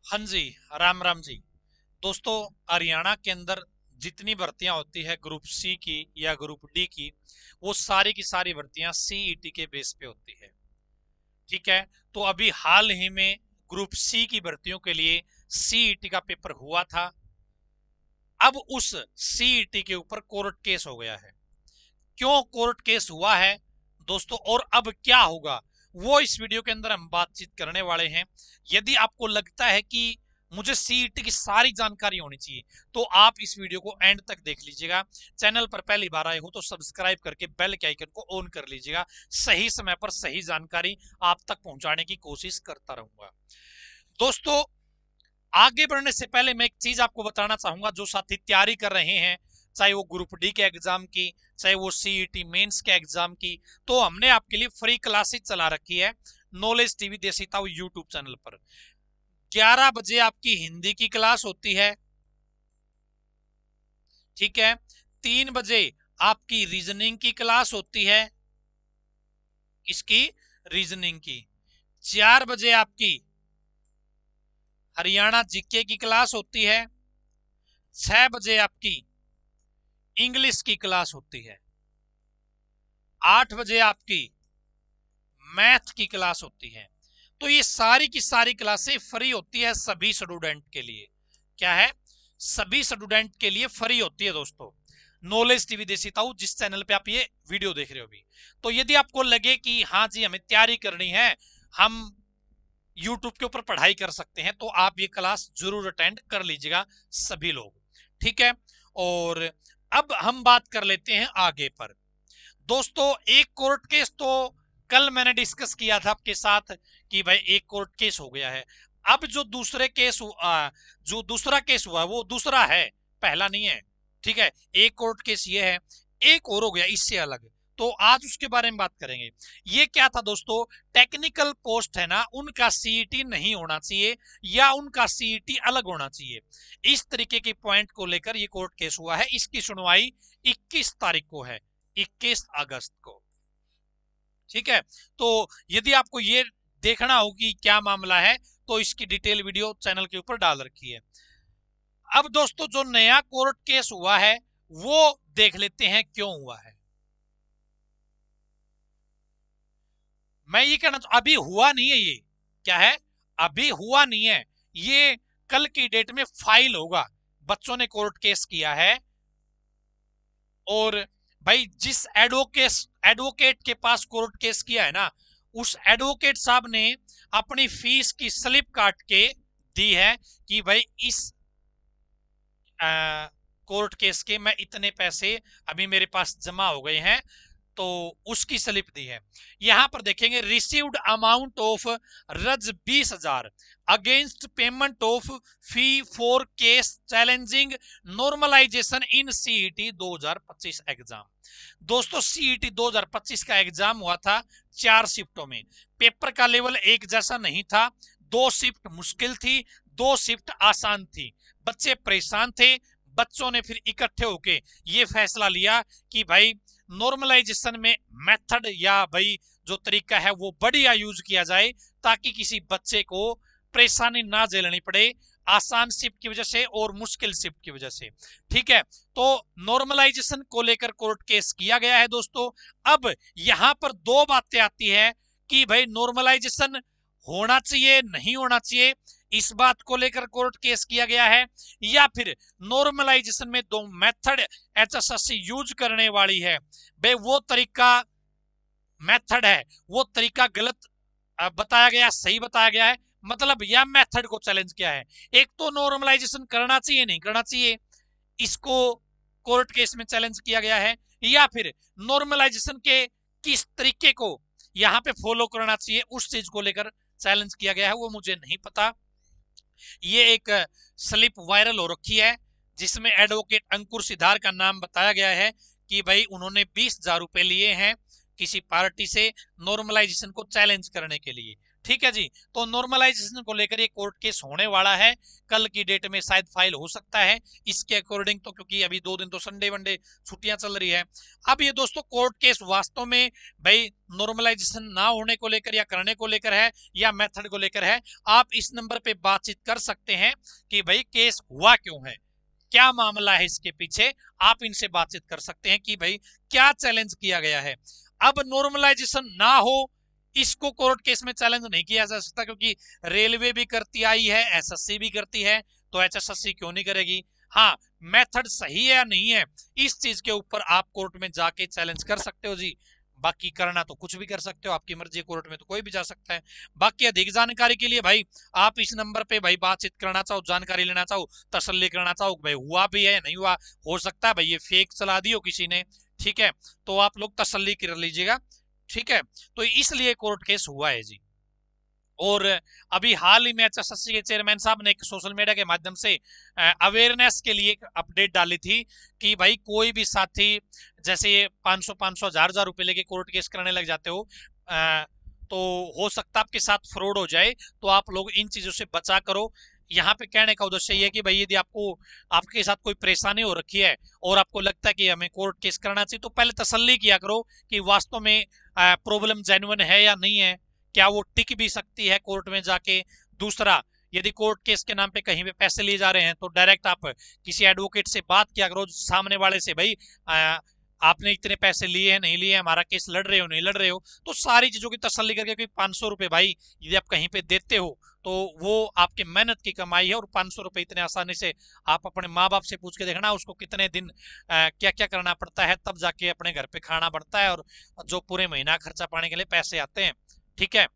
हाँ जी, राम राम जी। दोस्तों, हरियाणा के अंदर जितनी भर्तियां होती है ग्रुप सी की या ग्रुप डी की, वो सारी की सारी भर्तियां सीईटी के बेस पे होती है। ठीक है। तो अभी हाल ही में ग्रुप सी की भर्तियों के लिए सीईटी का पेपर हुआ था। अब उस सीईटी के ऊपर कोर्ट केस हो गया है। क्यों कोर्ट केस हुआ है दोस्तों, और अब क्या होगा, वो इस वीडियो के अंदर हम बातचीत करने वाले हैं। यदि आपको लगता है कि मुझे सीईटी की सारी जानकारी होनी चाहिए, तो आप इस वीडियो को एंड तक देख लीजिएगा। चैनल पर पहली बार आए हो तो सब्सक्राइब करके बेल के आइकन को ऑन कर लीजिएगा। सही समय पर सही जानकारी आप तक पहुंचाने की कोशिश करता रहूंगा। दोस्तों, आगे बढ़ने से पहले मैं एक चीज आपको बताना चाहूंगा। जो साथी तैयारी कर रहे हैं, चाहे वो ग्रुप डी के एग्जाम की, चाहे वो सीईटी मेंस के एग्जाम की, तो हमने आपके लिए फ्री क्लासेस चला रखी है नॉलेज टीवी देसी ताऊ यूट्यूब चैनल पर। 11 बजे आपकी हिंदी की क्लास होती है। ठीक है। 3 बजे आपकी रीजनिंग की क्लास होती है। किसकी? रीजनिंग की। 4 बजे आपकी हरियाणा जीके की क्लास होती है। 6 बजे आपकी इंग्लिश की क्लास होती है। 8 बजे आपकी मैथ की क्लास होती है। तो ये सारी की सारी क्लासें फ्री होती है सभी स्टूडेंट के लिए। क्या है? सभी स्टूडेंट के लिए फ्री होती है दोस्तों। नॉलेज टीवी देसी ताऊ, जिस चैनल पे आप ये वीडियो देख रहे हो अभी। तो यदि आपको लगे कि हाँ जी हमें तैयारी करनी है, हम यूट्यूब के ऊपर पढ़ाई कर सकते हैं, तो आप ये क्लास जरूर अटेंड कर लीजिएगा सभी लोग। ठीक है। और अब हम बात कर लेते हैं आगे पर। दोस्तों, एक कोर्ट केस तो कल मैंने डिस्कस किया था आपके साथ कि भाई एक कोर्ट केस हो गया है। अब जो दूसरा केस हुआ वो दूसरा है, पहला नहीं है। ठीक है। एक कोर्ट केस ये है, एक और हो गया इससे अलग। तो आज उसके बारे में बात करेंगे। ये क्या था दोस्तों, टेक्निकल पोस्ट है ना, उनका सीईटी नहीं होना चाहिए या उनका सीईटी अलग होना चाहिए। इस तरीके की पॉइंट को लेकर ये कोर्ट केस हुआ है। इसकी सुनवाई 21 तारीख को है, 21 अगस्त को। ठीक है। तो यदि आपको ये देखना हो कि क्या मामला है, तो इसकी डिटेल वीडियो चैनल के ऊपर डाल रखी है। अब दोस्तों, जो नया कोर्ट केस हुआ है वो देख लेते हैं क्यों हुआ है। मैं ये कहना अभी हुआ नहीं है ये। क्या है? अभी हुआ नहीं है ये। कल की डेट में फाइल होगा। बच्चों ने कोर्ट केस किया है, और भाई जिस एडवोकेट के पास कोर्ट केस किया है ना, उस एडवोकेट साहब ने अपनी फीस की स्लिप काट के दी है कि भाई इस कोर्ट केस के मैं इतने पैसे अभी मेरे पास जमा हो गए हैं, तो उसकी स्लिप दी है। यहां पर देखेंगे, रिसीव्ड अमाउंट ऑफ रज 20,000 against payment of fee for case challenging normalisation in CET 2025 exam. दोस्तों, सीईटी 2025 का एग्जाम हुआ था 4 शिफ्टों में। पेपर का लेवल एक जैसा नहीं था। 2 शिफ्ट मुश्किल थी, 2 शिफ्ट आसान थी। बच्चे परेशान थे। बच्चों ने फिर इकट्ठे होके ये फैसला लिया कि भाई नॉर्मलाइजेशन में मेथड या भाई जो तरीका है वो बढ़िया यूज किया जाए, ताकि किसी बच्चे को परेशानी ना झेलनी पड़े आसान शिफ्ट की वजह से और मुश्किल शिफ्ट की वजह से। ठीक है। तो नॉर्मलाइजेशन को लेकर कोर्ट केस किया गया है दोस्तों। अब यहां पर दो बातें आती है कि भाई नॉर्मलाइजेशन होना चाहिए नहीं होना चाहिए, इस बात को लेकर कोर्ट केस किया गया है। या फिर नॉर्मलाइजेशन में दो मेथड एचएसएससी यूज करने वाली है, भाई वो तरीका मेथड है, वो तरीका गलत बताया गया, सही बताया गया है। मतलब यह मेथड को चैलेंज किया है। एक तो नॉर्मलाइजेशन करना चाहिए नहीं करना चाहिए, इसको कोर्ट केस में चैलेंज किया गया है। या फिर नॉर्मलाइजेशन के किस तरीके को यहां पे फॉलो करना चाहिए, उस चीज को लेकर चैलेंज किया गया है, वो मुझे नहीं पता। ये एक स्लिप वायरल हो रखी है, जिसमें एडवोकेट अंकुर सिद्धार का नाम बताया गया है कि भाई उन्होंने 20,000 रुपए लिए हैं किसी पार्टी से नॉर्मलाइजेशन को चैलेंज करने के लिए। ठीक है जी। तो नॉर्मलाइजेशन को लेकर ये कोर्ट केस होने वाला है, कल की डेट में शायद फाइल हो सकता है इसके अकॉर्डिंग, तो क्योंकि अभी 2 दिन तो संडे वनडे छुट्टियां चल रही है। अब ये दोस्तों कोर्ट केस वास्तव में भाई नॉर्मलाइजेशन ना होने को लेकर या करने को लेकर है या मेथड को लेकर है, आप इस नंबर पे बातचीत कर सकते हैं कि भाई केस हुआ क्यों है, क्या मामला है इसके पीछे। आप इनसे बातचीत कर सकते हैं कि भाई क्या चैलेंज किया गया है। अब नॉर्मलाइजेशन ना हो इसको कोर्ट केस में चैलेंज नहीं किया जा सकता, क्योंकि रेलवे भी करती आई है, एसएससी भी करती है, तो एचएसएससी क्यों नहीं करेगी। हाँ, मेथड सही है या नहीं है इस चीज के ऊपर आप कोर्ट में जाके चैलेंज कर सकते हो जी। बाकी करना तो कुछ भी कर सकते हो, आपकी मर्जी, कोर्ट में तो कोई भी जा सकता है। बाकी अधिक जानकारी के लिए भाई आप इस नंबर पे भाई बातचीत करना चाहो, जानकारी लेना चाहो, तसल्ली करना चाहो भाई हुआ भी है या नहीं हुआ, हो सकता है भाई ये फेक चला दी हो किसी ने, ठीक है, तो आप लोग तसल्ली कर लीजिएगा, ठीक है। तो इसलिए कोर्ट केस हुआ है जी। और अभी हाल ही में एचएसएससी के चेयरमैन साहब ने एक सोशल मीडिया के माध्यम से अवेयरनेस के लिए एक अपडेट डाली थी कि भाई कोई भी साथी जैसे ये 500 1000 रुपए लेके कोर्ट केस करने लग जाते हो, तो हो सकता है आपके साथ फ्रॉड हो जाए, तो आप लोग इन चीजों से बचा करो। यहाँ पे कहने का उद्देश्य ये है कि भाई यदि आपको आपके साथ कोई परेशानी हो रखी है और आपको लगता है कि हमें कोर्ट केस करना चाहिए, तो पहले तसल्ली किया करो कि वास्तव में प्रॉब्लम जेन्युइन है या नहीं है, क्या वो टिक भी सकती है कोर्ट में जाके। दूसरा, यदि कोर्ट केस के नाम पे कहीं पे पैसे लिए जा रहे हैं तो डायरेक्ट आप किसी एडवोकेट से बात किया करो सामने वाले से, भाई आपने इतने पैसे लिए हैं नहीं लिए, हमारा केस लड़ रहे हो नहीं लड़ रहे हो, तो सारी चीजों की तसल्ली करके। क्योंकि 500 रुपए भाई यदि आप कहीं पे देते हो तो वो आपके मेहनत की कमाई है, और 500 रुपए इतने आसानी से आप अपने माँ बाप से पूछ के देखना उसको कितने दिन क्या क्या करना पड़ता है, तब जाके अपने घर पे खाना बढ़ता है और जो पूरे महीना खर्चा पाने के लिए पैसे आते हैं, ठीक है।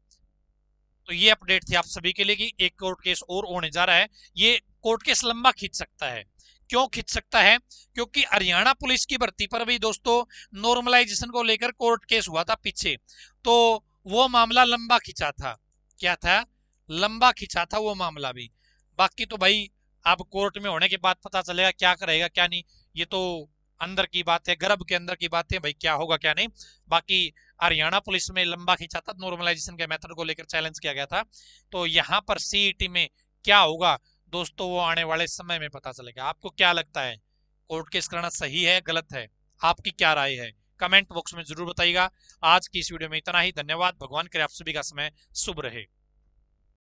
तो ये अपडेट थी आप सभी के लिए कि एक कोर्ट केस और होने जा रहा है। ये कोर्ट केस लंबा खींच सकता है। क्यों खींच सकता है? क्योंकि हरियाणा पुलिस की भर्ती पर भी दोस्तों नॉर्मलाइजेशन को लेकर कोर्ट केस हुआ था पीछे, तो वो मामला लंबा खिंचा था। क्या था? लंबा खिंचा था वो मामला भी। बाकी तो भाई अब कोर्ट में होने के बाद पता चलेगा क्या करेगा क्या नहीं, ये तो अंदर की बात है, गर्भ के अंदर की बात है भाई, क्या होगा क्या नहीं। बाकी हरियाणा पुलिस में लंबा खींचा था, नॉर्मलाइजेशन के मेथड को लेकर चैलेंज किया गया था। तो यहाँ पर सीईटी में क्या होगा दोस्तों, वो आने वाले समय में पता चलेगा। आपको क्या लगता है, कोर्ट केस करना सही है गलत है? आपकी क्या राय है? कमेंट बॉक्स में जरूर बताइएगा। आज की इस वीडियो में इतना ही। धन्यवाद। भगवान करे आप सभी का समय शुभ रहे।